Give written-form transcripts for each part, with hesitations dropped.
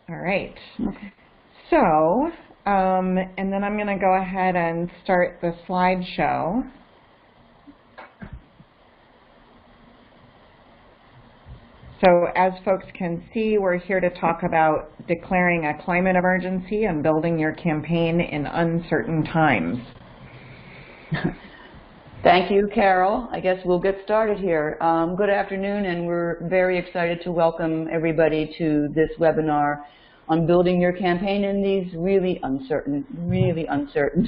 All right. Okay. So, and then I'm going to go ahead and start the slideshow. So as folks can see, we're here to talk about declaring a climate emergency and building your campaign in uncertain times. Thank you, Carol. I guess we'll get started here. Good afternoon, and we're very excited to welcome everybody to this webinar on building your campaign in these really uncertain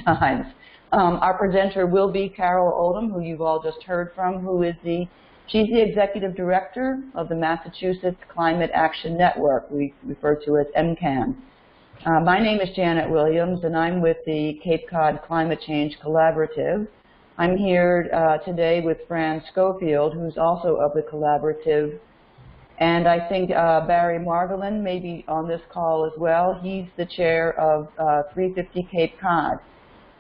times. Our presenter will be Carol Oldham, who you've all just heard from, she's the Executive Director of the Massachusetts Climate Action Network, we refer to as MCAN. My name is Janet Williams, and I'm with the Cape Cod Climate Change Collaborative. I'm here today with Fran Schofield, who's also of the collaborative, and I think Barry Margolin may be on this call as well. He's the chair of 350 Cape Cod.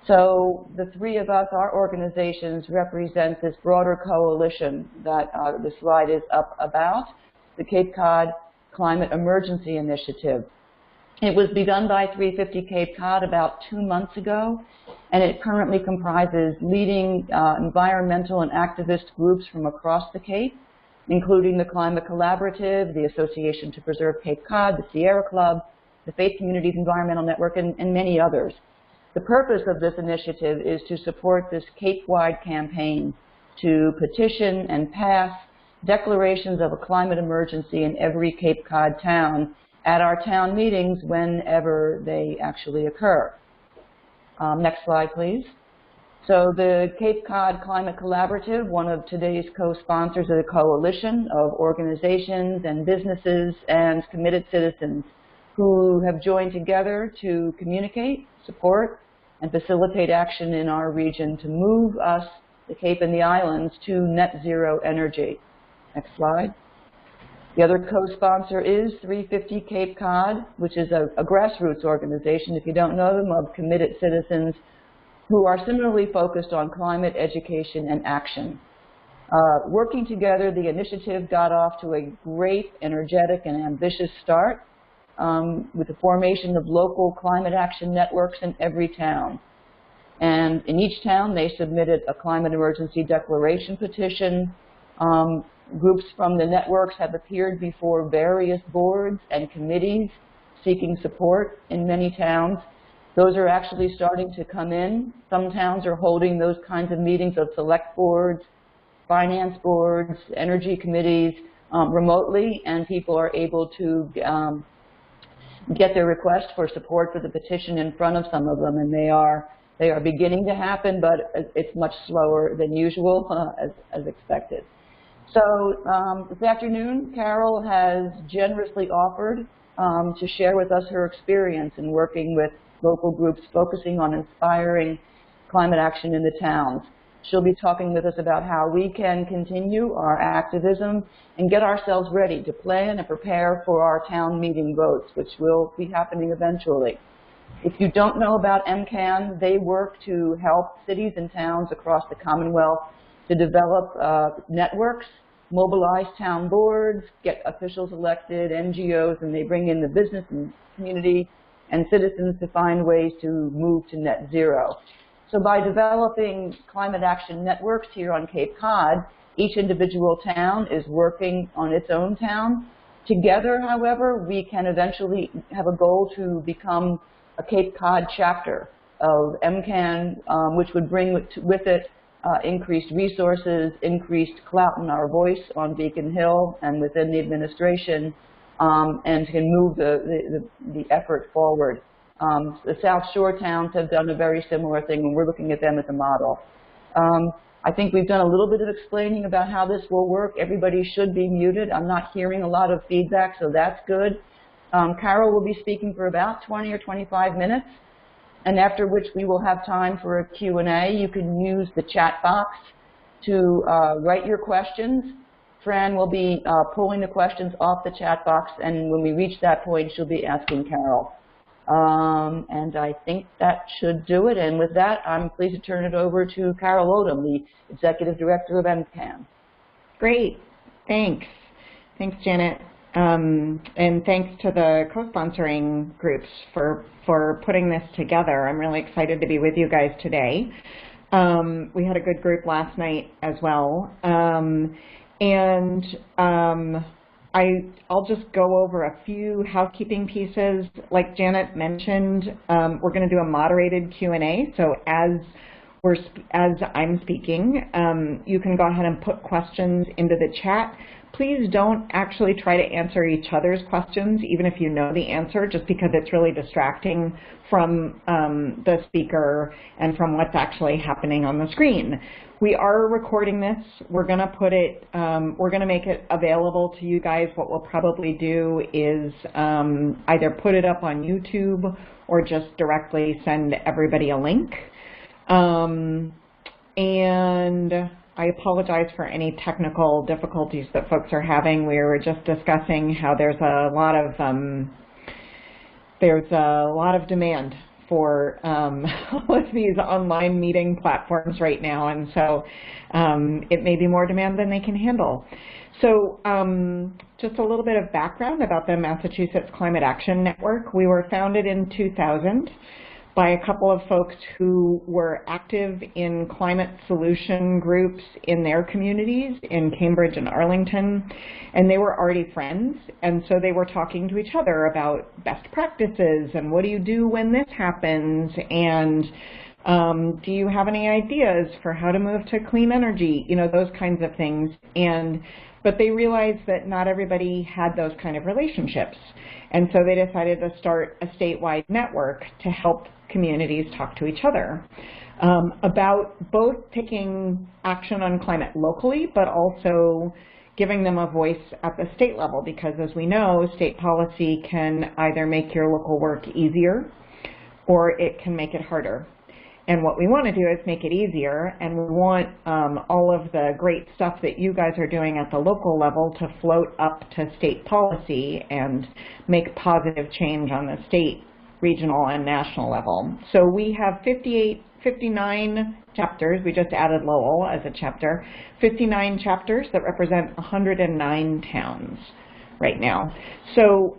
So the three of us, our organizations, represent this broader coalition that the slide is up about, the Cape Cod Climate Emergency Initiative. It was begun by 350 Cape Cod about 2 months ago, and it currently comprises leading environmental and activist groups from across the Cape, including the Climate Collaborative, the Association to Preserve Cape Cod, the Sierra Club, the Faith Communities Environmental Network, and many others. The purpose of this initiative is to support this Cape-wide campaign to petition and pass declarations of a climate emergency in every Cape Cod town at our town meetings whenever they actually occur. Next slide, please. So the Cape Cod Climate Collaborative, one of today's co-sponsors of the coalition of organizations and businesses and committed citizens who have joined together to communicate, support, and facilitate action in our region to move us, the Cape and the Islands, to net zero energy. Next slide. The other co-sponsor is 350 Cape Cod, which is a grassroots organization, if you don't know them, of committed citizens who are similarly focused on climate education and action. Working together, the initiative got off to a great, energetic, and ambitious start with the formation of local climate action networks in every town. And in each town, they submitted a climate emergency declaration petition. Groups from the networks have appeared before various boards and committees seeking support in many towns. Those are actually starting to come in. Some towns are holding those kinds of meetings of select boards, finance boards, energy committees remotely, and people are able to get their request for support for the petition in front of some of them, and they are beginning to happen, but it's much slower than usual, as expected. So this afternoon, Carol has generously offered to share with us her experience in working with local groups focusing on inspiring climate action in the towns. She'll be talking with us about how we can continue our activism and get ourselves ready to plan and prepare for our town meeting votes, which will be happening eventually. If you don't know about MCAN, they work to help cities and towns across the Commonwealth to develop networks, mobilize town boards, get officials elected, NGOs, and they bring in the business and community and citizens to find ways to move to net zero. So by developing climate action networks here on Cape Cod, each individual town is working on its own town. Together, however, we can eventually have a goal to become a Cape Cod chapter of MCAN, which would bring with it increased resources, increased clout in our voice on Beacon Hill and within the administration, and can move the effort forward. The South Shore towns have done a very similar thing, and we're looking at them as a model. I think we've done a little bit of explaining about how this will work. Everybody should be muted. I'm not hearing a lot of feedback, so that's good. Carol will be speaking for about 20 or 25 minutes, and after which we will have time for a Q&A. You can use the chat box to write your questions. Fran will be pulling the questions off the chat box, and when we reach that point, she'll be asking Carol. And I think that should do it. And with that, I'm pleased to turn it over to Carol Oldham, the Executive Director of MCAN. Great. Thanks. Thanks, Janet. And thanks to the co-sponsoring groups for putting this together. I'm really excited to be with you guys today. We had a good group last night as well. I'll just go over a few housekeeping pieces. Like Janet mentioned, we're going to do a moderated Q&A. So as I'm speaking, you can go ahead and put questions into the chat. Please don't actually try to answer each other's questions, even if you know the answer, just because it's really distracting from the speaker and from what's actually happening on the screen. We are recording this. We're going to put it, we're going to make it available to you guys. What we'll probably do is either put it up on YouTube or just directly send everybody a link. And I apologize for any technical difficulties that folks are having. We were just discussing how there's a lot of demand for all of these online meeting platforms right now, and so it may be more demand than they can handle. So just a little bit of background about the Massachusetts Climate Action Network. We were founded in 2000 by a couple of folks who were active in climate solution groups in their communities in Cambridge and Arlington, and they were already friends, and so they were talking to each other about best practices and what do you do when this happens, and do you have any ideas for how to move to clean energy, you know, those kinds of things. But they realized that not everybody had those kind of relationships, and so they decided to start a statewide network to help communities talk to each other about both taking action on climate locally, but also giving them a voice at the state level, because as we know, state policy can either make your local work easier or it can make it harder. And what we want to do is make it easier, and we want all of the great stuff that you guys are doing at the local level to float up to state policy and make positive change on the state, regional, and national level. So we have 59 chapters. We just added Lowell as a chapter. 59 chapters that represent 109 towns right now. So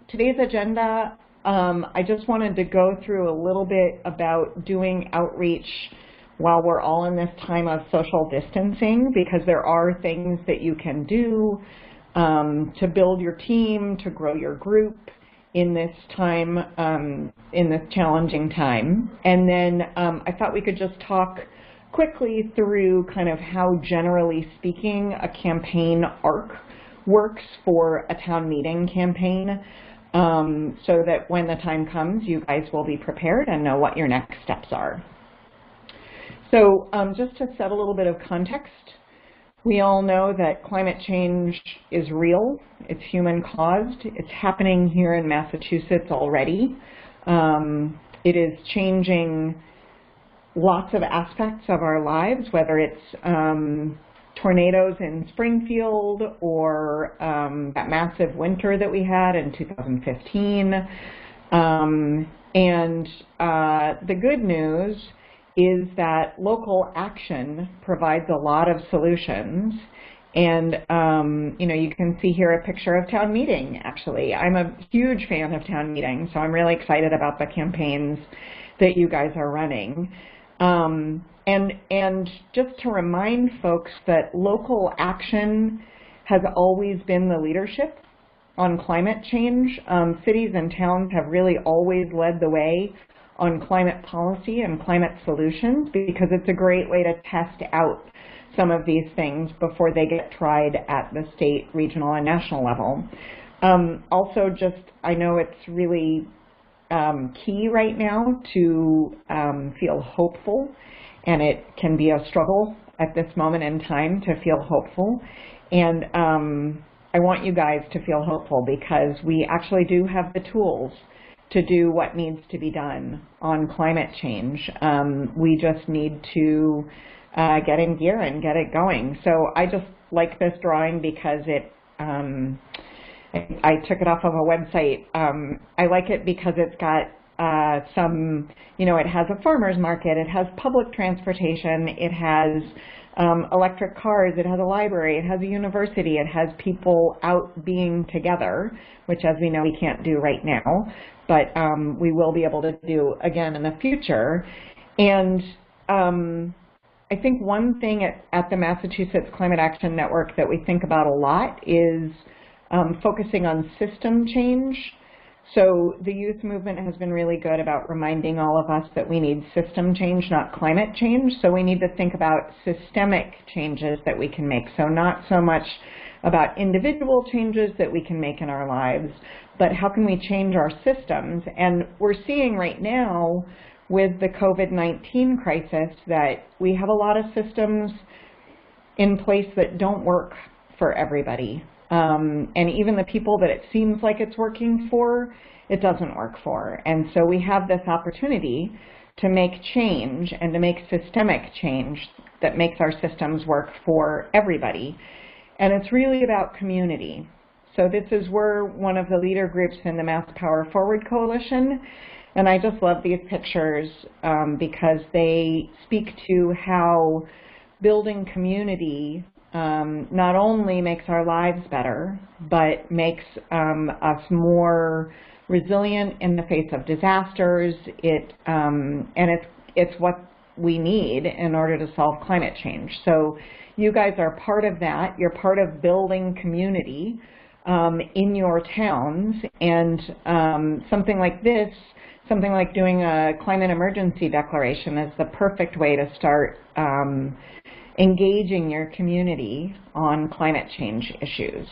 today's agenda, I just wanted to go through a little bit about doing outreach while we're all in this time of social distancing, because there are things that you can do to build your team, to grow your group in this time, in this challenging time. And then I thought we could just talk quickly through kind of how, generally speaking, a campaign arc works for a town meeting campaign, so that when the time comes, you guys will be prepared and know what your next steps are. So just to set a little bit of context, we all know that climate change is real. It's human caused. It's happening here in Massachusetts already. It is changing lots of aspects of our lives, whether it's tornadoes in Springfield or that massive winter that we had in 2015. The good news is that local action provides a lot of solutions. And, you know, you can see here a picture of town meeting, actually. I'm a huge fan of town meeting, so I'm really excited about the campaigns that you guys are running. And just to remind folks that local action has always been the leadership on climate change. Cities and towns have really always led the way on climate policy and climate solutions, because it's a great way to test out some of these things before they get tried at the state, regional, and national level. Also, just, I know it's really key right now to feel hopeful, and it can be a struggle at this moment in time to feel hopeful. And I want you guys to feel hopeful, because we actually do have the tools to do what needs to be done on climate change. We just need to get in gear and get it going. So I just like this drawing because it, I took it off of a website. I like it because it's got some, it has a farmer's market, it has public transportation, it has electric cars, it has a library, it has a university, it has people out being together, which as we know we can't do right now, but we will be able to do again in the future. And I think one thing at the Massachusetts Climate Action Network that we think about a lot is focusing on system change. So the youth movement has been really good about reminding all of us that we need system change, not climate change. So we need to think about systemic changes that we can make. So not so much about individual changes that we can make in our lives, but how can we change our systems? And we're seeing right now with the COVID-19 crisis that we have a lot of systems in place that don't work for everybody. And even the people that it seems like it's working for, it doesn't work for. And so we have this opportunity to make change and to make systemic change that makes our systems work for everybody. And it's really about community. So this is where one of the leader groups in the Mass Power Forward Coalition, and I just love these pictures because they speak to how building community not only makes our lives better, but makes us more resilient in the face of disasters. And it's what we need in order to solve climate change. So you guys are part of that. You're part of building community in your towns, and something like this, something like doing a climate emergency declaration is the perfect way to start engaging your community on climate change issues.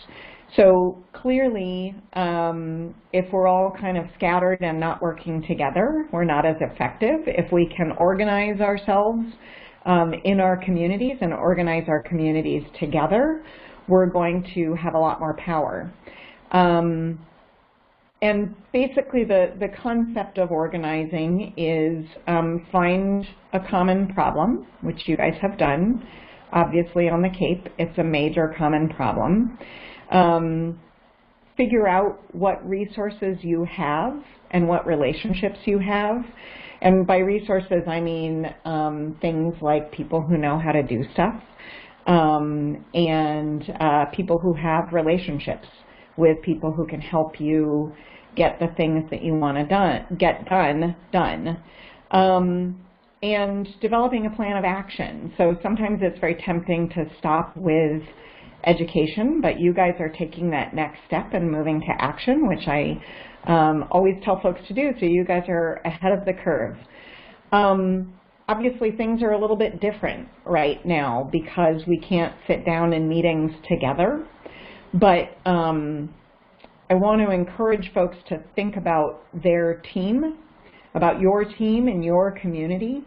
So clearly, if we're all kind of scattered and not working together, we're not as effective. If we can organize ourselves in our communities and organize our communities together, we're going to have a lot more power. And basically the concept of organizing is find a common problem, which you guys have done. Obviously on the Cape, it's a major common problem. Figure out what resources you have and what relationships you have. And by resources, I mean things like people who know how to do stuff and people who have relationships with people who can help you get the things that you want to get done. And developing a plan of action. So sometimes it's very tempting to stop with education, but you guys are taking that next step and moving to action, which I always tell folks to do, so you guys are ahead of the curve. Obviously things are a little bit different right now because we can't sit down in meetings together, but I want to encourage folks to think about their team, about your team and your community.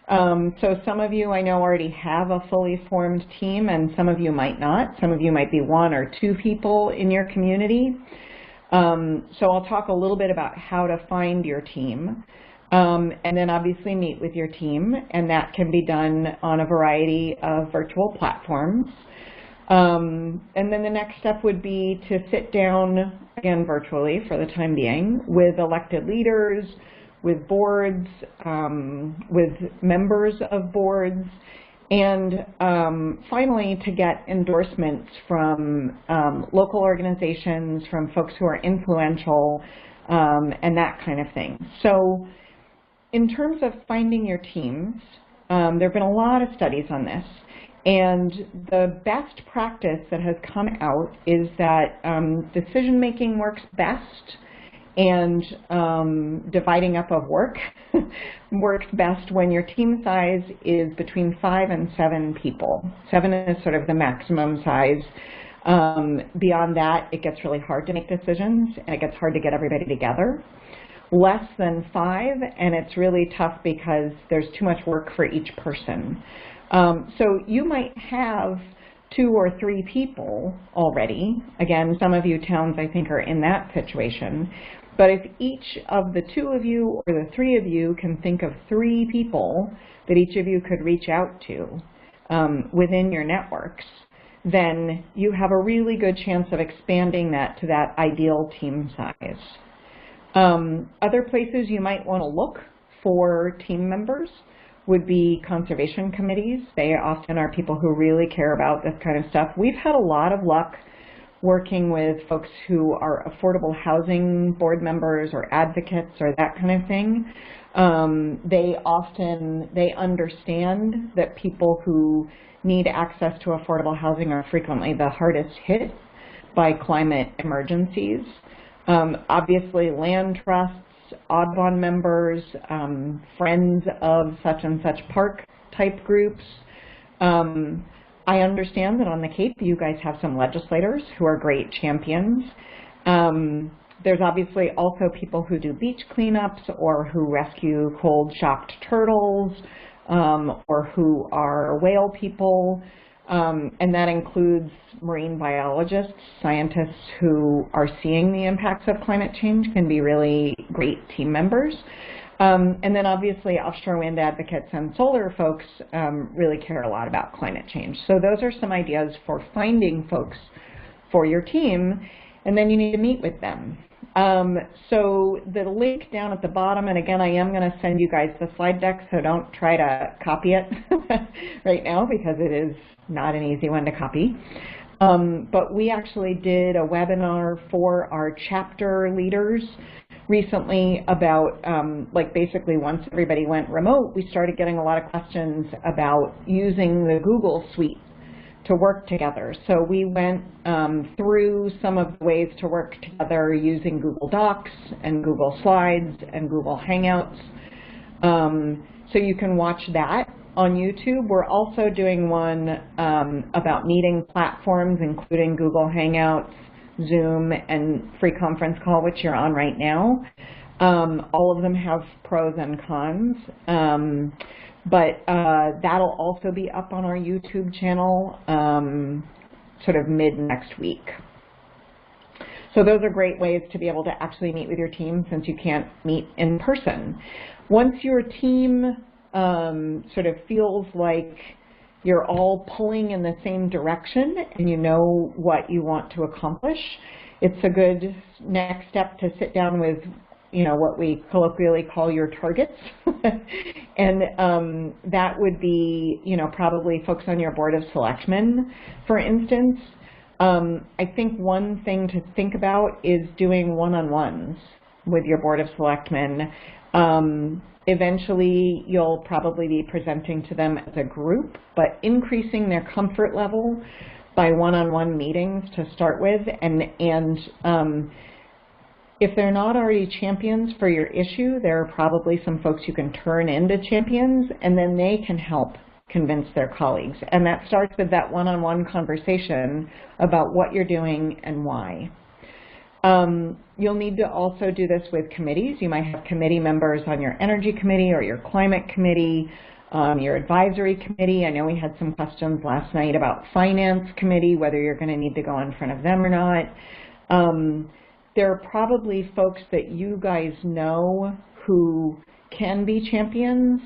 So some of you I know already have a fully formed team, and some of you might not. Some of you might be 1 or 2 people in your community. So I'll talk a little bit about how to find your team, and then obviously meet with your team, and that can be done on a variety of virtual platforms. And then the next step would be to sit down, again virtually for the time being, with elected leaders, with boards, with members of boards, and finally to get endorsements from local organizations, from folks who are influential, and that kind of thing. So in terms of finding your teams, there have been a lot of studies on this. And the best practice that has come out is that decision-making works best, and dividing up of work works best when your team size is between 5 and 7 people. 7 is sort of the maximum size. Beyond that, it gets really hard to make decisions, and it gets hard to get everybody together. Less than 5, and it's really tough because there's too much work for each person. So you might have 2 or 3 people already. Again, some of you towns I think are in that situation. But if each of the 2 of you or the 3 of you can think of 3 people that each of you could reach out to within your networks, then you have a really good chance of expanding that to that ideal team size. Other places you might want to look for team members would be conservation committees. They often are people who really care about this kind of stuff. We've had a lot of luck working with folks who are affordable housing board members or advocates or that kind of thing. They understand that people who need access to affordable housing are frequently the hardest hit by climate emergencies. Obviously, land trusts, Audubon members, friends of such and such park type groups. I understand that on the Cape you guys have some legislators who are great champions. There's obviously also people who do beach cleanups or who rescue cold shocked turtles or who are whale people. And that includes marine biologists, scientists who are seeing the impacts of climate change can be really great team members. And then obviously offshore wind advocates and solar folks really care a lot about climate change. So those are some ideas for finding folks for your team, and then you need to meet with them. So the link down at the bottom, and again, I am going to send you guys the slide deck, so don't try to copy it right now because it is not an easy one to copy. But we actually did a webinar for our chapter leaders recently about, like basically once everybody went remote, we started getting a lot of questions about using the Google Suite to work together. So we went through some of the ways to work together using Google Docs and Google Slides and Google Hangouts. So you can watch that on YouTube. We're also doing one about meeting platforms, including Google Hangouts, Zoom, and free conference call, which you're on right now. All of them have pros and cons. But that'll also be up on our YouTube channel sort of mid next week. So those are great ways to be able to actually meet with your team since you can't meet in person. Once your team sort of feels like you're all pulling in the same direction and you know what you want to accomplish, it's a good next step to sit down with what we colloquially call your targets. And that would be, probably folks on your board of selectmen, for instance. I think one thing to think about is doing one-on-ones with your board of selectmen. Eventually, you'll probably be presenting to them as a group, but increasing their comfort level by one-on-one meetings to start with, and if they're not already champions for your issue, there are probably some folks you can turn into champions, and then they can help convince their colleagues. And that starts with that one-on-one conversation about what you're doing and why. You'll need to also do this with committees. You might have committee members on your energy committee or your climate committee, your advisory committee. I know we had some questions last night about finance committee, whether you're going to need to go in front of them or not. There are probably folks that you guys know who can be champions,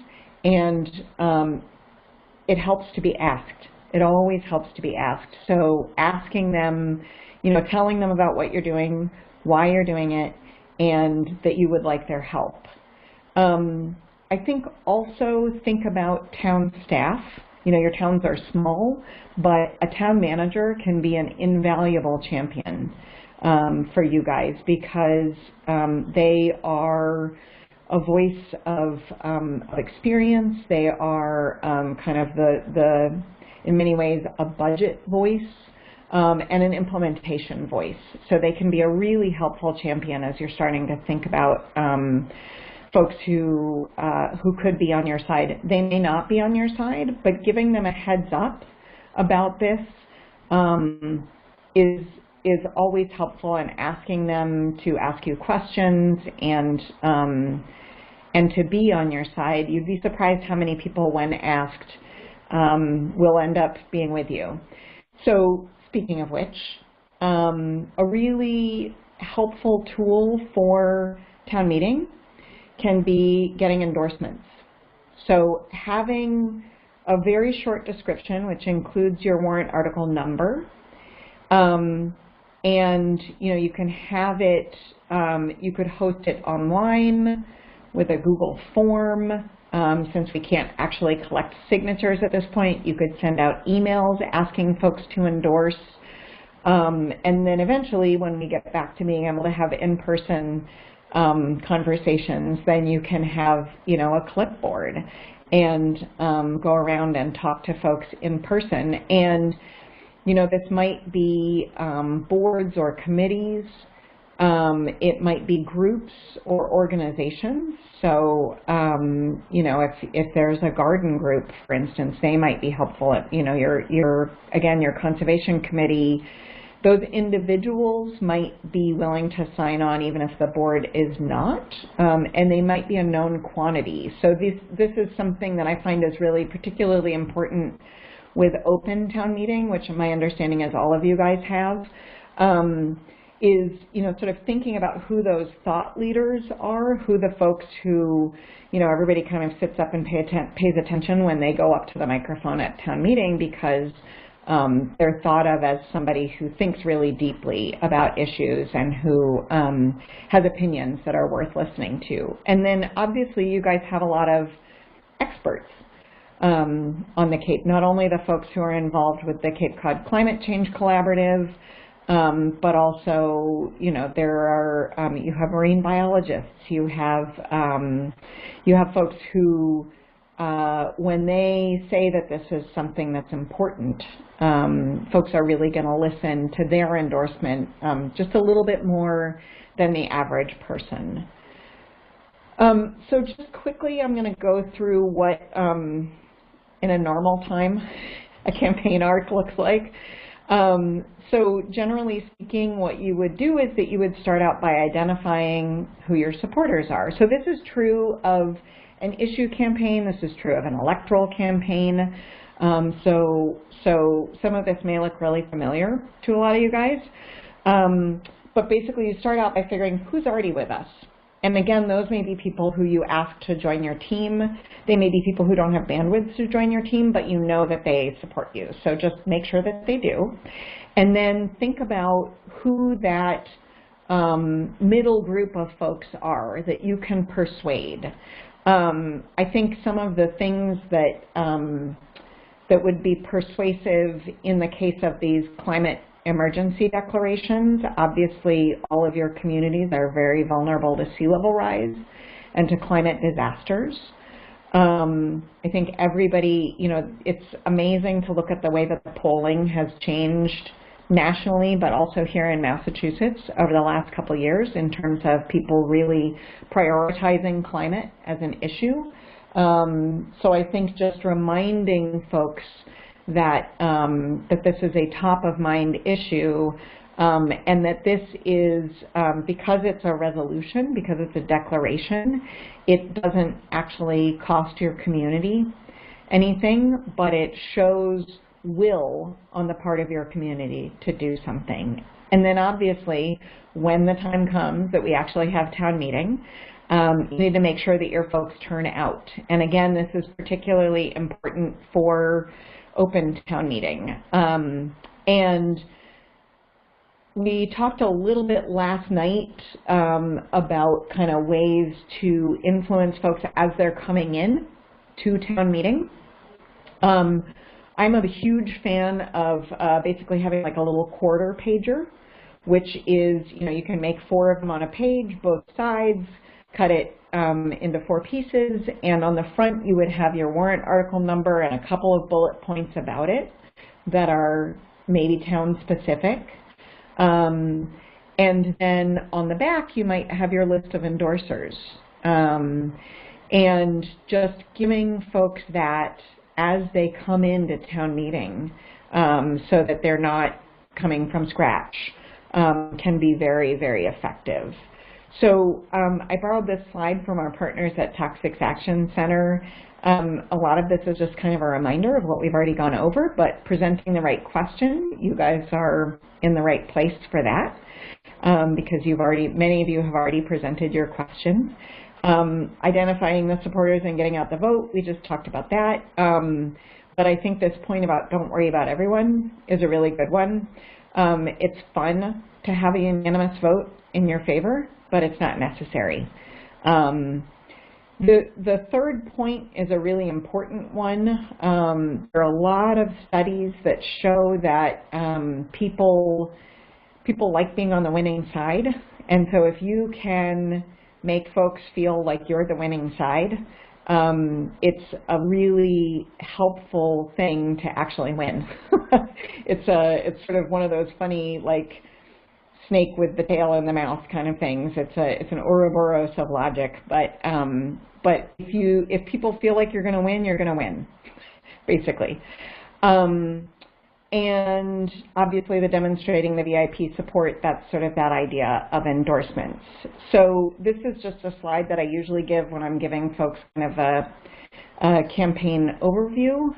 and it helps to be asked. It always helps to be asked. So asking them, telling them about what you're doing, why you're doing it, and that you would like their help. I think also think about town staff. Your towns are small, but a town manager can be an invaluable champion for you guys because they are a voice of experience. They are kind of in many ways, a budget voice and an implementation voice. So they can be a really helpful champion as you're starting to think about folks who could be on your side. They may not be on your side, but giving them a heads up about this is always helpful, and asking them to ask you questions and to be on your side. You'd be surprised how many people, when asked, will end up being with you. So speaking of which, a really helpful tool for town meeting can be getting endorsements. So having a very short description, which includes your warrant article number, And, you know, you can have it, you could host it online with a Google form. Since we can't actually collect signatures at this point, you could send out emails asking folks to endorse. And then eventually, when we get back to being able to have in-person conversations, then you can have, you know, a clipboard and go around and talk to folks in person. And, you know, this might be boards or committees. It might be groups or organizations. So, you know, if there's a garden group, for instance, they might be helpful at, you know, your conservation committee. Those individuals might be willing to sign on even if the board is not, and they might be a known quantity. So this is something that I find is really particularly important with open town meeting, which my understanding is all of you guys have, is, you know, sort of thinking about who those thought leaders are, who the folks who, you know, everybody kind of sits up and pays attention when they go up to the microphone at town meeting, because they're thought of as somebody who thinks really deeply about issues and who has opinions that are worth listening to. And then obviously you guys have a lot of experts on the Cape, not only the folks who are involved with the Cape Cod Climate Change Collaborative, but also, you know, there are, you have marine biologists, you have folks who, when they say that this is something that's important, folks are really going to listen to their endorsement just a little bit more than the average person. So just quickly, I'm going to go through what, in a normal time, a campaign arc looks like. So generally speaking, what you would do is that you would start out by identifying who your supporters are. So this is true of an issue campaign. This is true of an electoral campaign. So some of this may look really familiar to a lot of you guys. But basically you start out by figuring who's already with us. And again, those may be people who you ask to join your team. They may be people who don't have bandwidth to join your team, but you know that they support you. So just make sure that they do. And then think about who that middle group of folks are that you can persuade. I think some of the things that that would be persuasive in the case of these climate emergency declarations, obviously all of your communities are very vulnerable to sea level rise and to climate disasters. I think everybody, you know, it's amazing to look at the way that the polling has changed nationally, but also here in Massachusetts over the last couple of years in terms of people really prioritizing climate as an issue. So I think just reminding folks that that this is a top of mind issue, and that this is, because it's a resolution, because it's a declaration, it doesn't actually cost your community anything, but it shows will on the part of your community to do something. And then obviously, when the time comes that we actually have town meeting, you need to make sure that your folks turn out. And again, this is particularly important for open town meeting. And we talked a little bit last night about kind of ways to influence folks as they're coming in to town meeting. I'm a huge fan of basically having like a little quarter pager, which is, you know, you can make 4 of them on a page, both sides, cut it into 4 pieces, and on the front you would have your warrant article number and a couple of bullet points about it that are maybe town specific. And then on the back you might have your list of endorsers. And just giving folks that as they come into town meeting, so that they're not coming from scratch, can be very, very effective. So I borrowed this slide from our partners at Toxics Action Center. A lot of this is just kind of a reminder of what we've already gone over, but presenting the right question, you guys are in the right place for that, because many of you have already presented your questions. Identifying the supporters and getting out the vote, we just talked about that. But I think this point about don't worry about everyone is a really good one. It's fun to have a unanimous vote in your favor, but it's not necessary. The third point is a really important one. There are a lot of studies that show that people like being on the winning side, and so if you can make folks feel like you're the winning side, it's a really helpful thing to actually win. It's sort of one of those funny, like, snake with the tail in the mouth kind of things. It's an Ouroboros of logic, but if people feel like you're going to win, basically. And obviously the demonstrating the VIP support, that's sort of that idea of endorsements. So this is just a slide that I usually give when I'm giving folks kind of a campaign overview.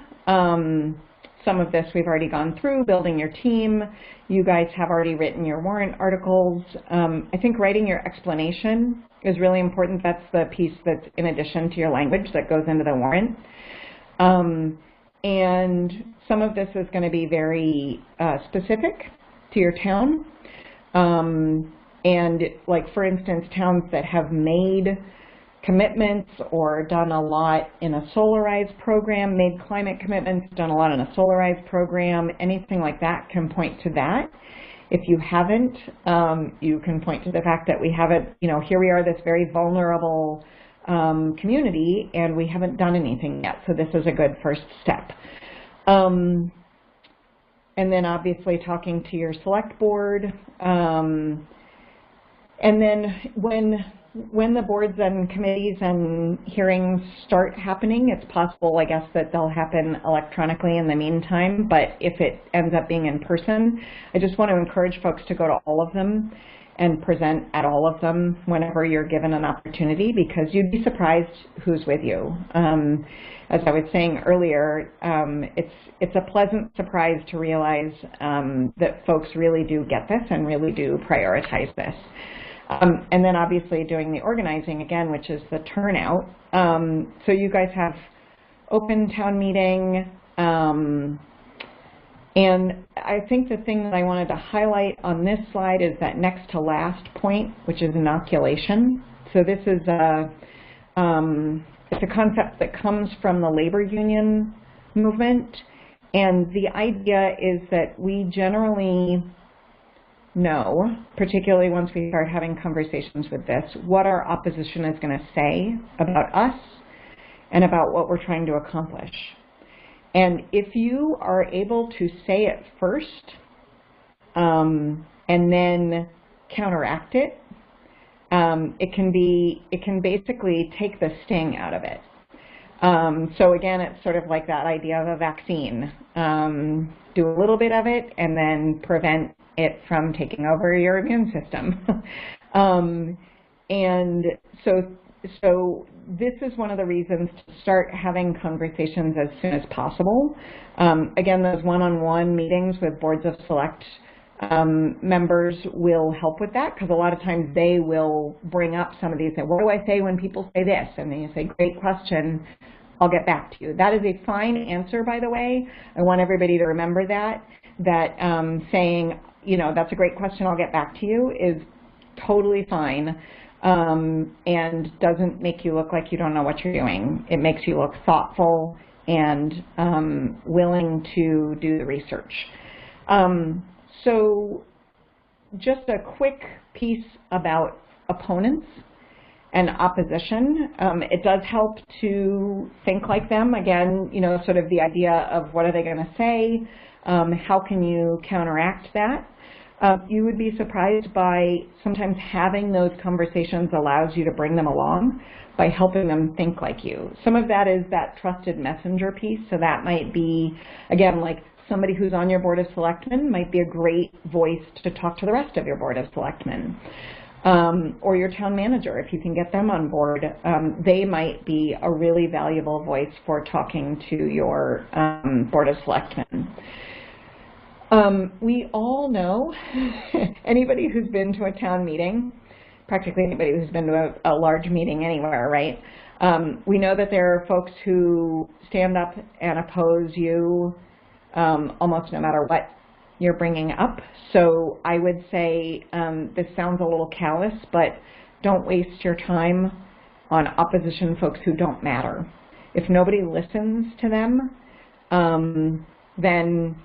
Some of this we've already gone through, building your team. You guys have already written your warrant articles. I think writing your explanation is really important. That's the piece that's in addition to your language that goes into the warrant. And some of this is going to be very specific to your town. And like, for instance, towns that have made commitments or done a lot in a solarized program, made climate commitments, done a lot in a solarized program, anything like that can point to that. If you haven't, you can point to the fact that we haven't, here we are, this very vulnerable community, and we haven't done anything yet. So this is a good first step. And then obviously talking to your select board. And then when the boards and committees and hearings start happening, it's possible, I guess, that they'll happen electronically in the meantime, but if it ends up being in person, I just want to encourage folks to go to all of them and present at all of them whenever you're given an opportunity, because you'd be surprised who's with you. As I was saying earlier, it's a pleasant surprise to realize that folks really do get this and really do prioritize this. And then obviously doing the organizing again, which is the turnout. So you guys have open town meeting, and I think the thing that I wanted to highlight on this slide is that next to last point, which is inoculation. So this is it's a concept that comes from the labor union movement, and the idea is that we generally know, particularly once we start having conversations with this, what our opposition is going to say about us and about what we're trying to accomplish. And if you are able to say it first and then counteract it, it can basically take the sting out of it. So again, it's sort of like that idea of a vaccine. Do a little bit of it and then prevent it from taking over your immune system. And so this is one of the reasons to start having conversations as soon as possible. Again, those one-on-one meetings with boards of select members will help with that, because a lot of times they will bring up some of these, and what do I say when people say this? And then you say, great question, I'll get back to you. That is a fine answer, by the way. I want everybody to remember that saying, that's a great question, I'll get back to you, is totally fine, and doesn't make you look like you don't know what you're doing. It makes you look thoughtful and willing to do the research. So just a quick piece about opponents and opposition. It does help to think like them. Again, sort of the idea of what are they going to say? How can you counteract that? You would be surprised by sometimes having those conversations allows you to bring them along by helping them think like you. Some of that is that trusted messenger piece. So that might be, again, like somebody who's on your board of selectmen might be a great voice to talk to the rest of your board of selectmen. Or your town manager, if you can get them on board, they might be a really valuable voice for talking to your board of selectmen. We all know, anybody who's been to a town meeting, practically anybody who's been to a large meeting anywhere, right? We know that there are folks who stand up and oppose you almost no matter what you're bringing up. So I would say this sounds a little callous, but don't waste your time on opposition folks who don't matter. If nobody listens to them, then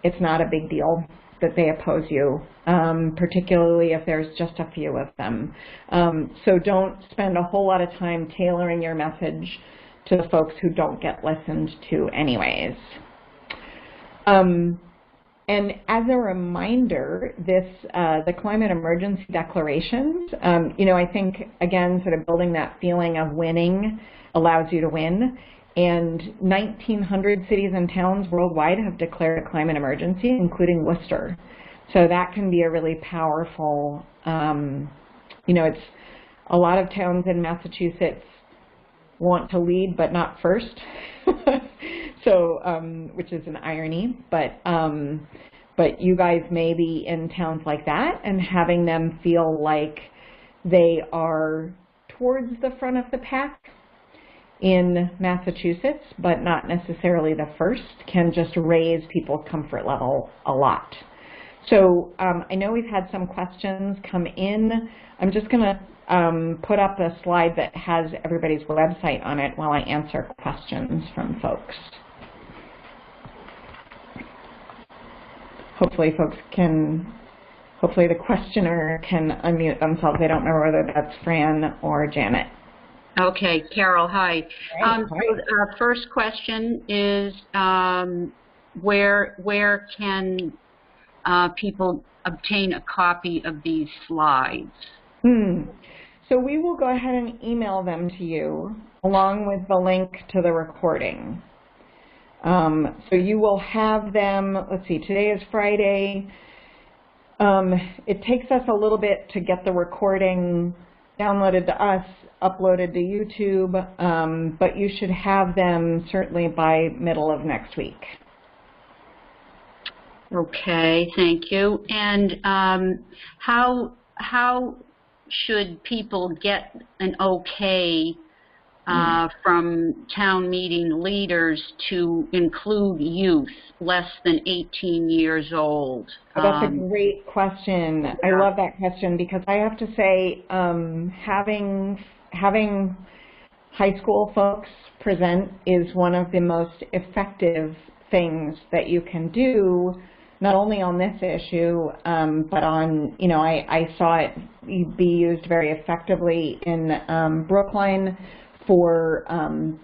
it's not a big deal that they oppose you, particularly if there's just a few of them. So don't spend a whole lot of time tailoring your message to the folks who don't get listened to anyways. And as a reminder, the climate emergency declarations, I think, again, sort of building that feeling of winning allows you to win. And 1,900 cities and towns worldwide have declared a climate emergency, including Worcester. So that can be a really powerful, it's a lot of towns in Massachusetts want to lead but not first, so which is an irony. But you guys may be in towns like that, and having them feel like they are towards the front of the pack in Massachusetts, but not necessarily the first, can just raise people's comfort level a lot. So I know we've had some questions come in. I'm just going to put up a slide that has everybody's website on it while I answer questions from folks. Hopefully the questioner can unmute themselves. I don't know whether that's Fran or Janet. Okay, Carol, hi. Hi. So our first question is where can people obtain a copy of these slides? So we will go ahead and email them to you along with the link to the recording. So you will have them, let's see, today is Friday. It takes us a little bit to get the recording downloaded to us, uploaded to YouTube, but you should have them certainly by middle of next week. Okay, thank you. And how should people get an okay from town meeting leaders to include youth less than 18 years old? That's a great question. Yeah. I love that question because I have to say having high school folks present is one of the most effective things that you can do, not only on this issue, but on, I saw it be used very effectively in Brookline for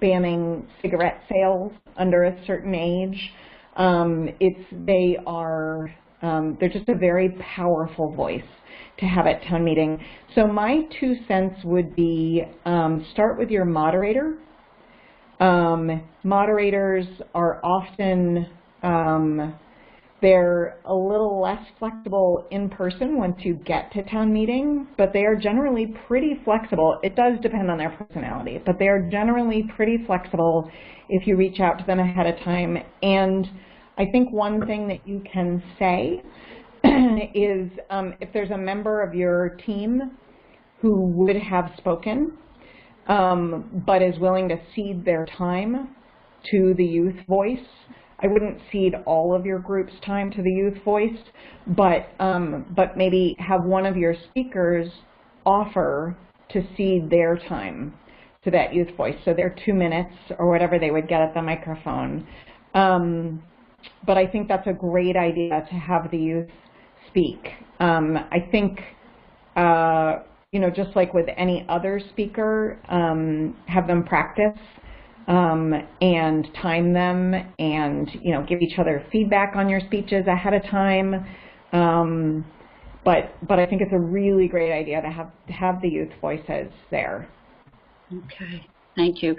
banning cigarette sales under a certain age. They're just a very powerful voice to have at town meeting. So my 2 cents would be start with your moderator. Moderators are often, they're a little less flexible in person once you get to town meeting, but they are generally pretty flexible. It does depend on their personality, but they are generally pretty flexible if you reach out to them ahead of time. And I think one thing that you can say is if there's a member of your team who would have spoken but is willing to cede their time to the youth voice, I wouldn't cede all of your group's time to the youth voice, but maybe have one of your speakers offer to cede their time to that youth voice. So their 2 minutes or whatever they would get at the microphone. But I think that's a great idea to have the youth speak. I think, just like with any other speaker, have them practice and time them and, give each other feedback on your speeches ahead of time. But I think it's a really great idea to have the youth voices there. Okay, thank you.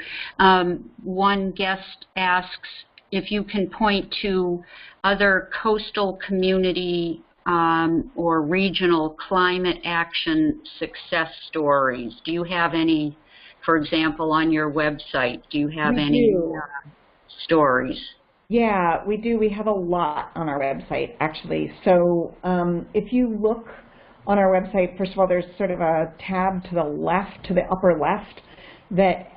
One guest asks if you can point to other coastal community or regional climate action success stories. Do you have any, for example, on your website? Do you have any stories? Yeah, we do. We have a lot on our website, actually. So if you look on our website, first of all, there's sort of a tab to the left, to the upper left, that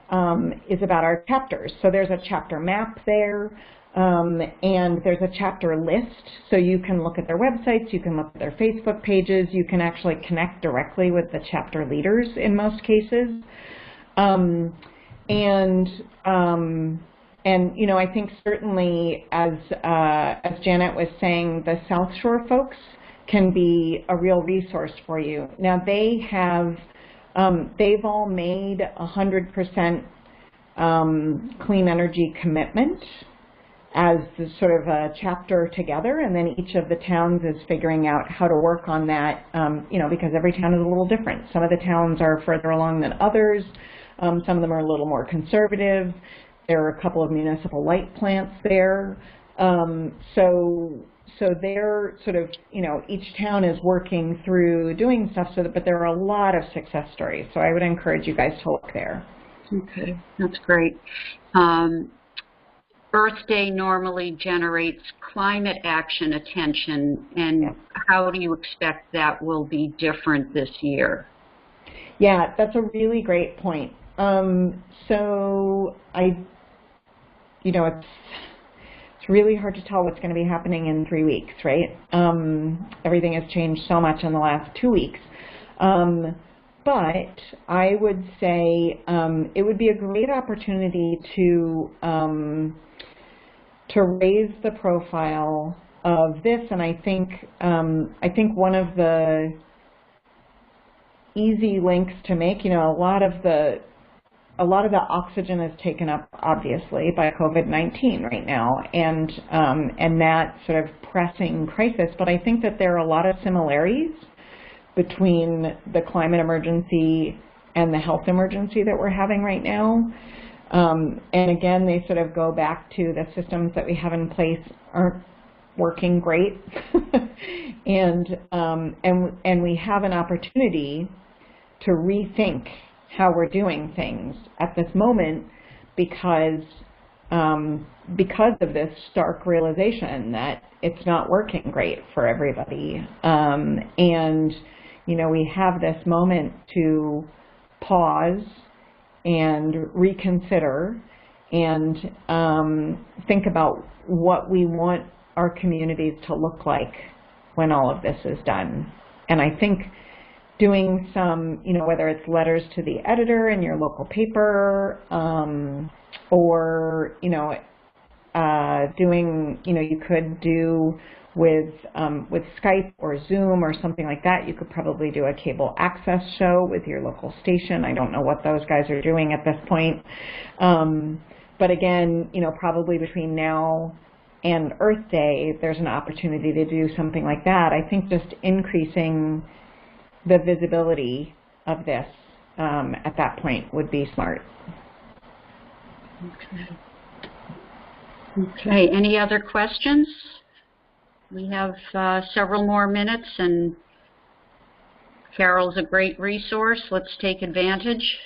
is about our chapters. So there's a chapter map there. and there's a chapter list, so you can look at their websites, you can look at their Facebook pages, you can actually connect directly with the chapter leaders in most cases. And you know, I think certainly as Janet was saying, the South Shore folks can be a real resource for you. Now they have, they've all made 100% clean energy commitment as sort of a chapter together, and then each of the towns is figuring out how to work on that, you know, because every town is a little different. Some of the towns are further along than others. Some of them are a little more conservative. There are a couple of municipal light plants there. So they're sort of, you know, each town is working through doing stuff, but there are a lot of success stories. So I would encourage you guys to look there. Okay, that's great. Earth Day normally generates climate action attention, and how do you expect that will be different this year? Yeah, that's a really great point. So you know, it's really hard to tell what's going to be happening in 3 weeks, right? Everything has changed so much in the last 2 weeks. But I would say it would be a great opportunity to raise the profile of this, and I think one of the easy links to make, you know, a lot of the oxygen is taken up obviously by COVID-19 right now, and that sort of pressing crisis. But I think that there are a lot of similarities between the climate emergency and the health emergency that we're having right now. And again, they sort of go back to the systems that we have in place aren't working great, and we have an opportunity to rethink how we're doing things at this moment because of this stark realization that it's not working great for everybody. And you know, we have this moment to pause and reconsider and think about what we want our communities to look like when all of this is done. And I think doing some, you know, whether it's letters to the editor in your local paper, or, you know, doing, you know, you could do with Skype or Zoom or something like that. You could probably do a cable access show with your local station. I don't know what those guys are doing at this point. But again, you know, probably between now and Earth Day, there's an opportunity to do something like that. I think just increasing the visibility of this at that point would be smart. Okay, any other questions? We have several more minutes, and Carol's a great resource. Let's take advantage.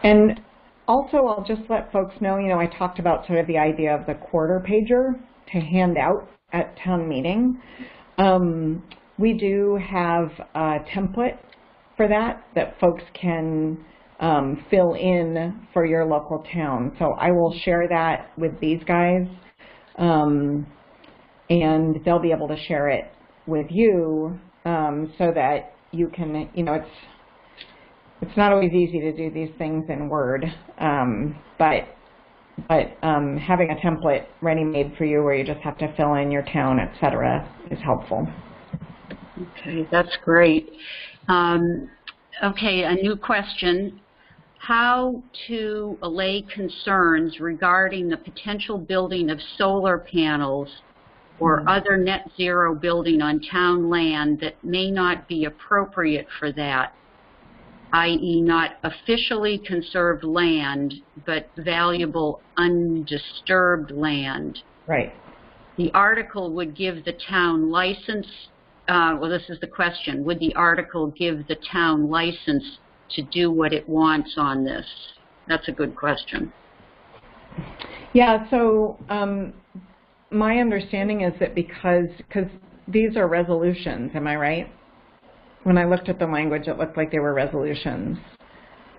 And also, I'll just let folks know, you know, I talked about sort of the idea of the quarter pager to hand out at town meeting. We do have a template for that folks can fill in for your local town. So I will share that with these guys, and they'll be able to share it with you so that you can, you know, it's not always easy to do these things in Word, but having a template ready-made for you where you just have to fill in your town, etc., is helpful. Okay, that's great. Okay, a new question. How to allay concerns regarding the potential building of solar panels or other net zero building on town land that may not be appropriate for that, i.e. not officially conserved land, but valuable undisturbed land. Right. The article would give the town license, well, this is the question, would the article give the town license to do what it wants on this? That's a good question. Yeah, so my understanding is that because these are resolutions, am I right? When I looked at the language, it looked like they were resolutions.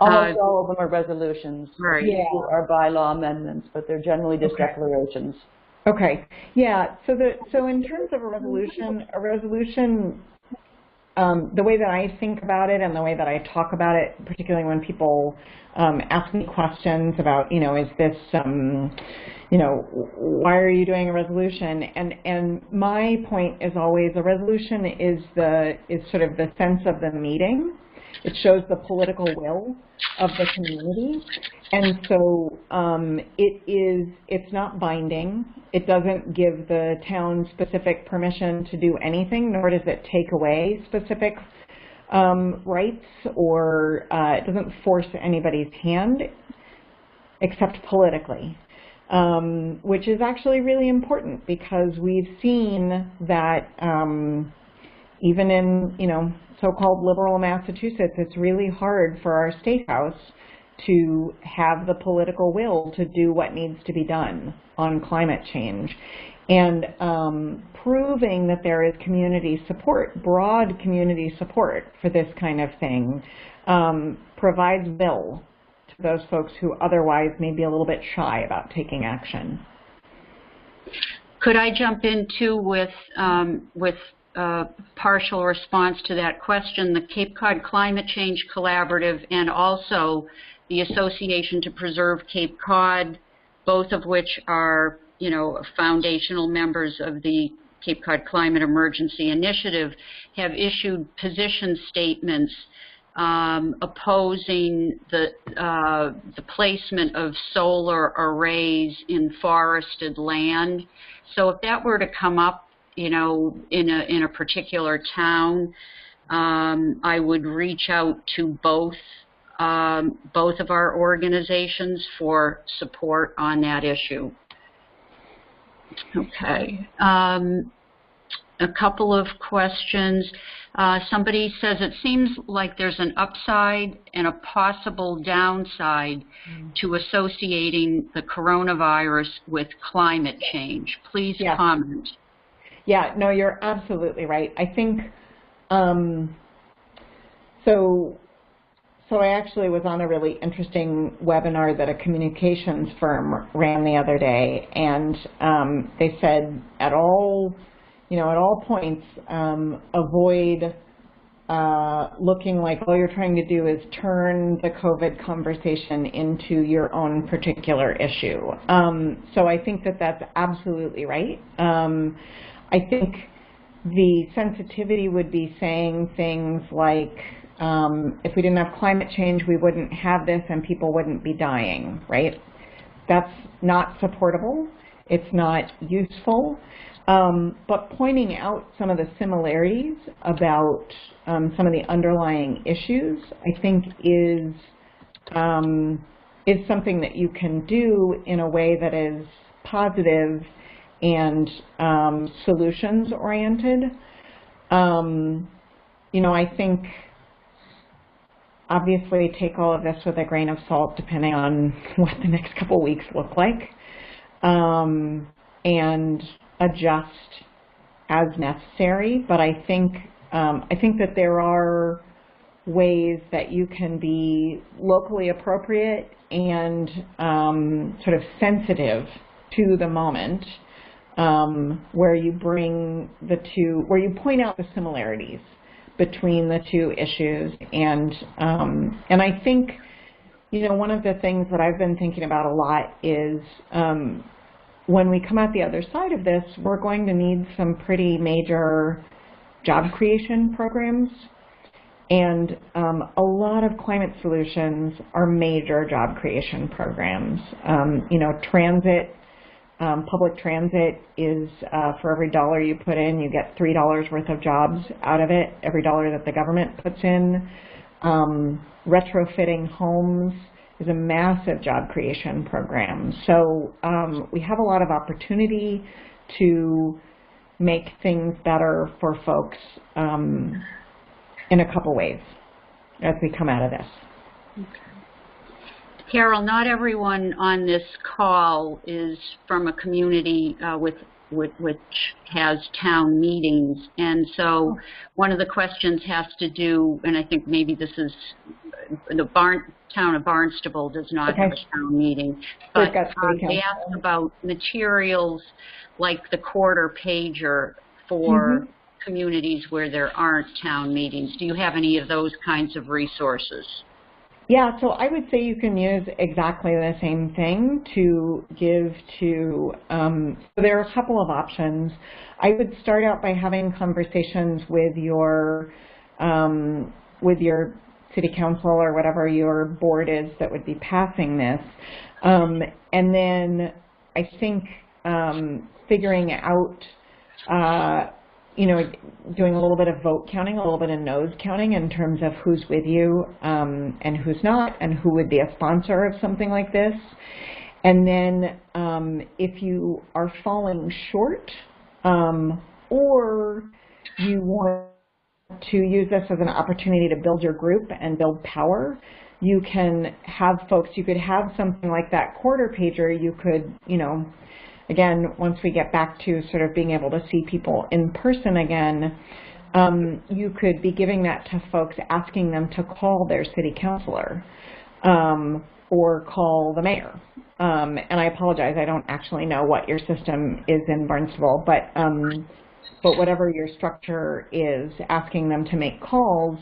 Almost all of them are resolutions. Right. Yeah. Are bylaw amendments, but they're generally just declarations. Okay. Yeah. So in terms of a resolution, the way that I think about it and the way that I talk about it, particularly when people ask me questions about, is this, why are you doing a resolution? And my point is always a resolution is sort of the sense of the meeting. It shows the political will of the community. And so it's not binding. It doesn't give the town specific permission to do anything, nor does it take away specific rights, or it doesn't force anybody's hand except politically, which is actually really important because we've seen that even in, so-called liberal Massachusetts, it's really hard for our state house to have the political will to do what needs to be done on climate change. And proving that there is community support, broad community support for this kind of thing, provides will to those folks who otherwise may be a little bit shy about taking action. Could I jump in too with partial response to that question? The Cape Cod Climate Change Collaborative and also the Association to Preserve Cape Cod, both of which are, foundational members of the Cape Cod Climate Emergency Initiative, have issued position statements opposing the placement of solar arrays in forested land. So if that were to come up, in a particular town, I would reach out to both of our organizations for support on that issue. Okay. A couple of questions. Somebody says it seems like there's an upside and a possible downside to associating the coronavirus with climate change. Please comment. Yeah, no, you're absolutely right. I think, so I actually was on a really interesting webinar that a communications firm ran the other day, and they said at all points, avoid looking like all you're trying to do is turn the COVID conversation into your own particular issue. So I think that that's absolutely right. I think the sensitivity would be saying things like, if we didn't have climate change, we wouldn't have this and people wouldn't be dying, right? That's not supportable. It's not useful. But pointing out some of the similarities about some of the underlying issues, I think is something that you can do in a way that is positive and solutions-oriented. I think obviously take all of this with a grain of salt depending on what the next couple weeks look like, and adjust as necessary. But I think that there are ways that you can be locally appropriate and sort of sensitive to the moment, where you bring the two, where you point out the similarities between the two issues. And I think, one of the things that I've been thinking about a lot is when we come out the other side of this, we're going to need some pretty major job creation programs. And a lot of climate solutions are major job creation programs. Transit, public transit is for every dollar you put in, you get $3 worth of jobs out of it, every dollar that the government puts in. Retrofitting homes is a massive job creation program. So we have a lot of opportunity to make things better for folks in a couple ways as we come out of this. Okay. Carol, not everyone on this call is from a community with which has town meetings. And so one of the questions has to do, and I think maybe this is the town of Barnstable does not have a town meeting, but they asked about materials like the quarter pager for communities where there aren't town meetings. Do you have any of those kinds of resources? Yeah, so I would say you can use exactly the same thing to give to, so there are a couple of options. I would start out by having conversations with your city council or whatever your board is that would be passing this. And then I think figuring out, doing a little bit of vote counting, a little bit of nose counting in terms of who's with you and who's not, and who would be a sponsor of something like this. And then if you are falling short or you want to use this as an opportunity to build your group and build power, you can have folks, you could have something like that quarter pager. You could, again, once we get back to sort of being able to see people in person again, you could be giving that to folks, asking them to call their city councilor or call the mayor. And I apologize, I don't actually know what your system is in Barnstable, but whatever your structure is, asking them to make calls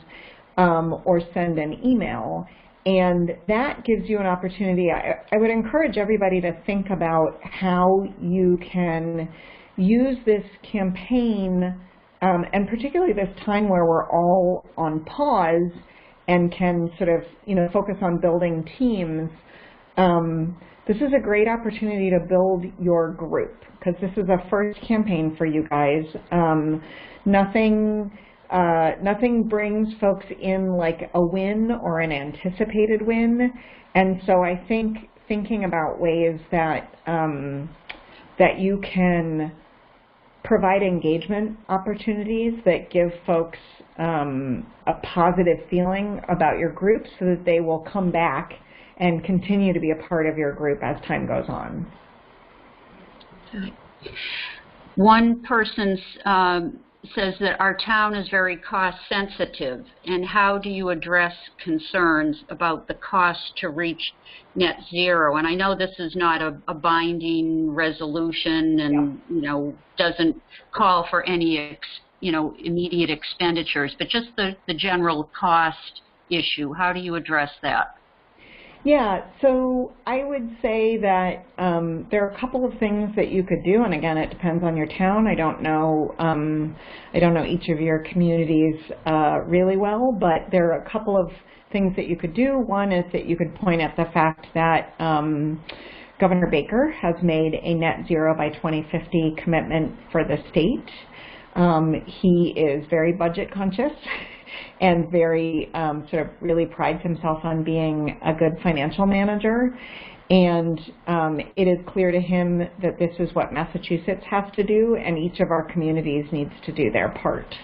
or send an email. And that gives you an opportunity. I would encourage everybody to think about how you can use this campaign, and particularly this time where we're all on pause and can sort of, focus on building teams. This is a great opportunity to build your group, because this is a first campaign for you guys. Nothing brings folks in like a win or an anticipated win. And so I think thinking about ways that that you can provide engagement opportunities that give folks a positive feeling about your group so that they will come back and continue to be a part of your group as time goes on. One person says that our town is very cost sensitive, and how do you address concerns about the cost to reach net zero? And I know this is not a binding resolution and doesn't call for any immediate expenditures, but just the general cost issue. How do you address that? Yeah, so I would say that there are a couple of things that you could do, and again, it depends on your town. I don't know each of your communities really well, but there are a couple of things that you could do. One is that you could point at the fact that Governor Baker has made a net zero by 2050 commitment for the state. He is very budget conscious and very sort of really prides himself on being a good financial manager. And it is clear to him that this is what Massachusetts has to do, and each of our communities needs to do their part.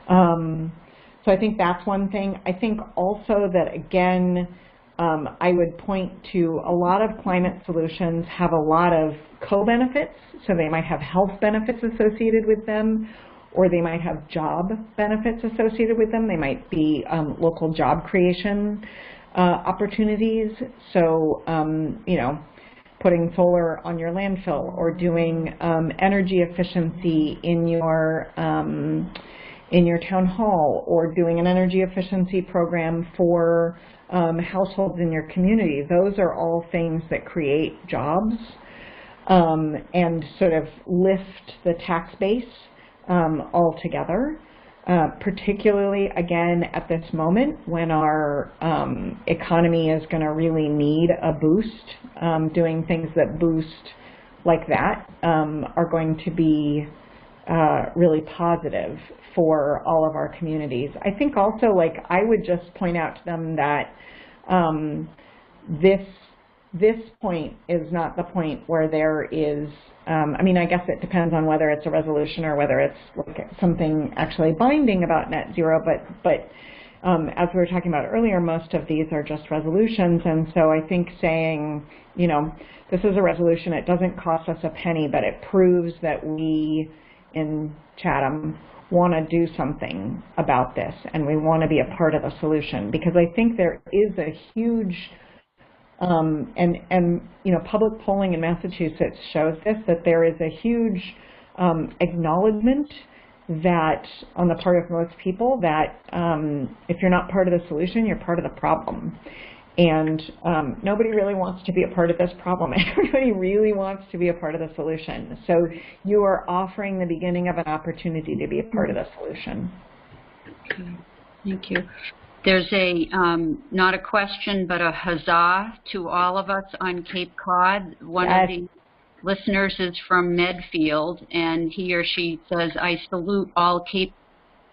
So I think that's one thing. I think also that, again, I would point to a lot of climate solutions have a lot of co-benefits. So they might have health benefits associated with them, or they might have job benefits associated with them. They might be local job creation opportunities. So, putting solar on your landfill, or doing energy efficiency in your town hall, or doing an energy efficiency program for households in your community. Those are all things that create jobs and sort of lift the tax base altogether, particularly, again, at this moment when our economy is going to really need a boost. Doing things that boost like that are going to be really positive for all of our communities. I think also, I would just point out to them that this point is not the point where there is, I guess it depends on whether it's a resolution or whether it's something actually binding about net zero, but as we were talking about earlier, most of these are just resolutions, and so I think saying, you know, this is a resolution, it doesn't cost us a penny, but it proves that we in Chatham want to do something about this, and we want to be a part of the solution, because I think there is a huge, and you know, public polling in Massachusetts shows this, that there is a huge acknowledgement that on the part of most people that if you're not part of the solution, you're part of the problem. And nobody really wants to be a part of this problem. Everybody really wants to be a part of the solution. So you are offering the beginning of an opportunity to be a part of the solution. Okay. Thank you. There's a, not a question, but a huzzah to all of us on Cape Cod. One of the listeners is from Medfield, and he or she says, I salute all Cape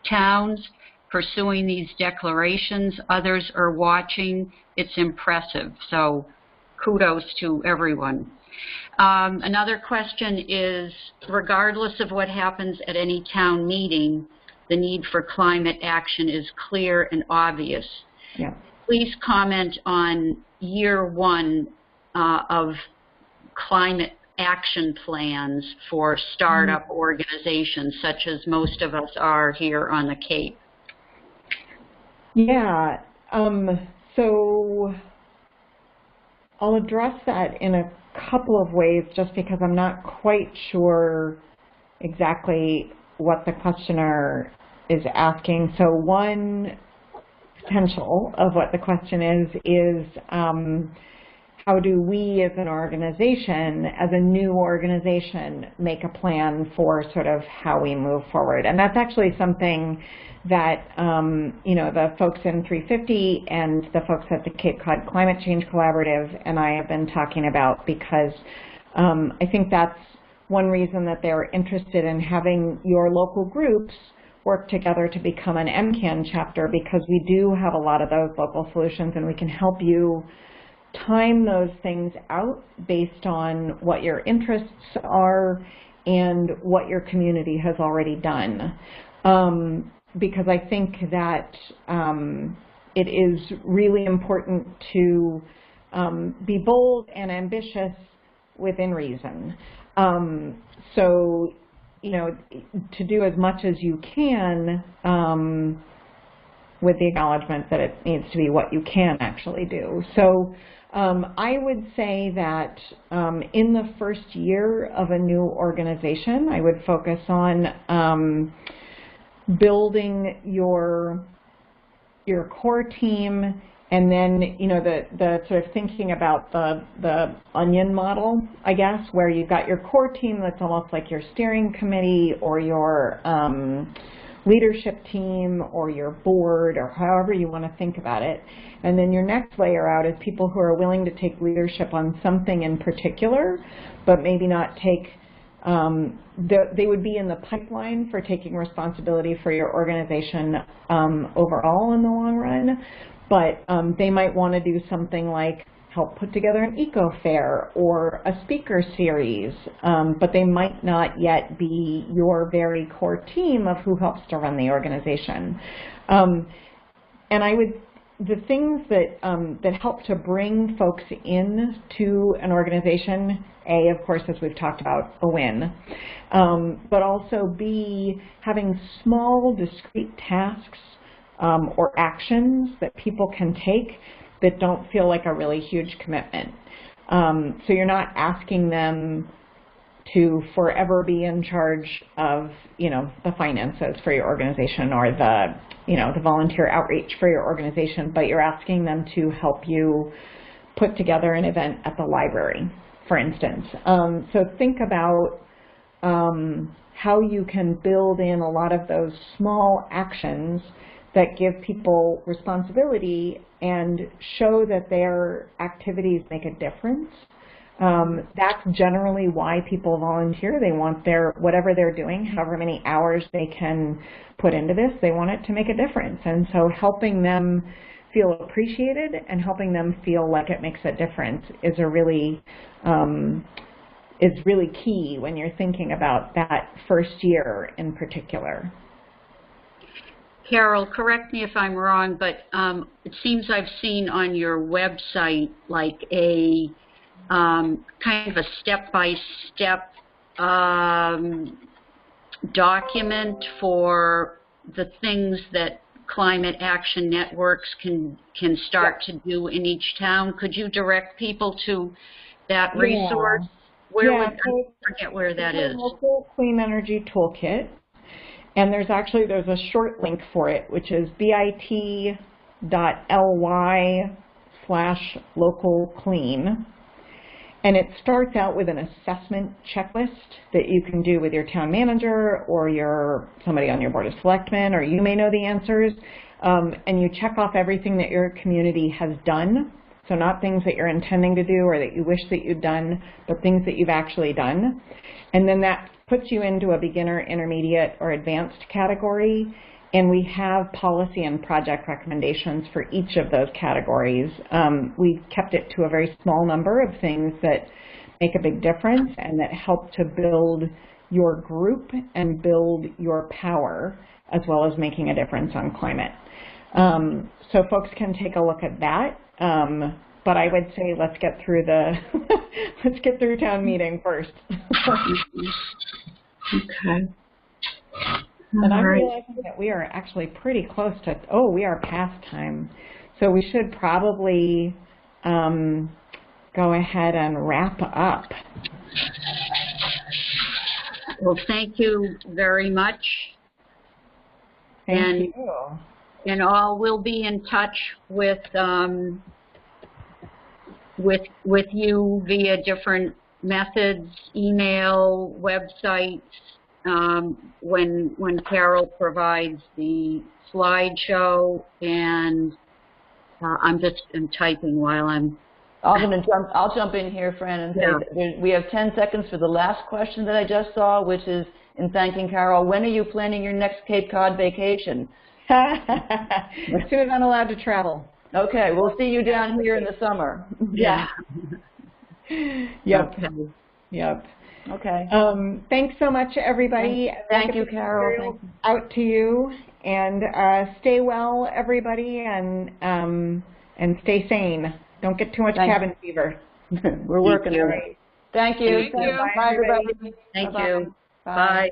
towns pursuing these declarations. Others are watching. It's impressive. So kudos to everyone. Another question is, regardless of what happens at any town meeting, the need for climate action is clear and obvious. Yeah. Please comment on year one of climate action plans for startup organizations, such as most of us are here on the Cape. Yeah, so I'll address that in a couple of ways, just because I'm not quite sure exactly what the questioner is asking. So one potential of what the question is how do we as an organization, as a new organization, make a plan for sort of how we move forward? And that's actually something that, you know, the folks in 350 and the folks at the Cape Cod Climate Change Collaborative and I have been talking about, because I think that's one reason that they're interested in having your local groups work together to become an MCAN chapter, because we do have a lot of those local solutions and we can help you time those things out based on what your interests are and what your community has already done. Because I think that it is really important to be bold and ambitious within reason. So, you know, to do as much as you can with the acknowledgement that it needs to be what you can actually do. So I would say that in the first year of a new organization, I would focus on building your core team, and then, you know, the sort of thinking about the onion model, I guess, where you've got your core team that's almost like your steering committee or your leadership team or your board, or however you want to think about it. And then your next layer out is people who are willing to take leadership on something in particular, but maybe not take, they would be in the pipeline for taking responsibility for your organization overall in the long run, but they might want to do something like help put together an eco fair or a speaker series, but they might not yet be your very core team of who helps to run the organization. And the things that help to bring folks in to an organization, A, of course, as we've talked about, a win, but also B, having small discrete tasks or actions that people can take that don't feel like a really huge commitment. So you're not asking them to forever be in charge of, you know, the finances for your organization or the, you know, the volunteer outreach for your organization, but you're asking them to help you put together an event at the library, for instance. So think about how you can build in a lot of those small actions that give people responsibility and show that their activities make a difference. That's generally why people volunteer. They want their, whatever they're doing, however many hours they can put into this, they want it to make a difference. And so helping them feel appreciated and helping them feel like it makes a difference is a really, is really key when you're thinking about that first year in particular. Carol, correct me if I'm wrong, but it seems I've seen on your website like a kind of a step-by-step document for the things that climate action networks can start to do in each town. Could you direct people to that resource? Where would, I forget where that is. Local Clean Energy Toolkit. And there's a short link for it, which is bit.ly/localclean. And it starts out with an assessment checklist that you can do with your town manager or somebody on your board of selectmen, or you may know the answers. And you check off everything that your community has done. So not things that you're intending to do or that you wish that you'd done, but things that you've actually done. And then that puts you into a beginner, intermediate, or advanced category. And we have policy and project recommendations for each of those categories. We kept it to a very small number of things that make a big difference and that help to build your group and build your power, as well as making a difference on climate. So folks can take a look at that. But I would say let's get through let's get through town meeting first. Okay. And I'm realizing that we are actually pretty close to, we are past time. So we should probably go ahead and wrap up. Well, thank you very much. Thank you. And all will be in touch with you via different methods, email, websites, when Carol provides the slideshow, and I'm typing while I'll jump in here, Fran, and say we have 10 seconds for the last question that I just saw, which is in thanking Carol. When are you planning your next Cape Cod vacation? As soon as I'm allowed to travel. Okay, we'll see you down here in the summer. Yeah. Yep. Okay. Yep. Okay. Thanks so much, everybody. Thank you, Carol. Out to you, and stay well, everybody, and stay sane. Don't get too much cabin fever. We're working on it. Right. Thank you. Thank you. Bye, everybody. Thank Bye-bye. you. Bye. Bye.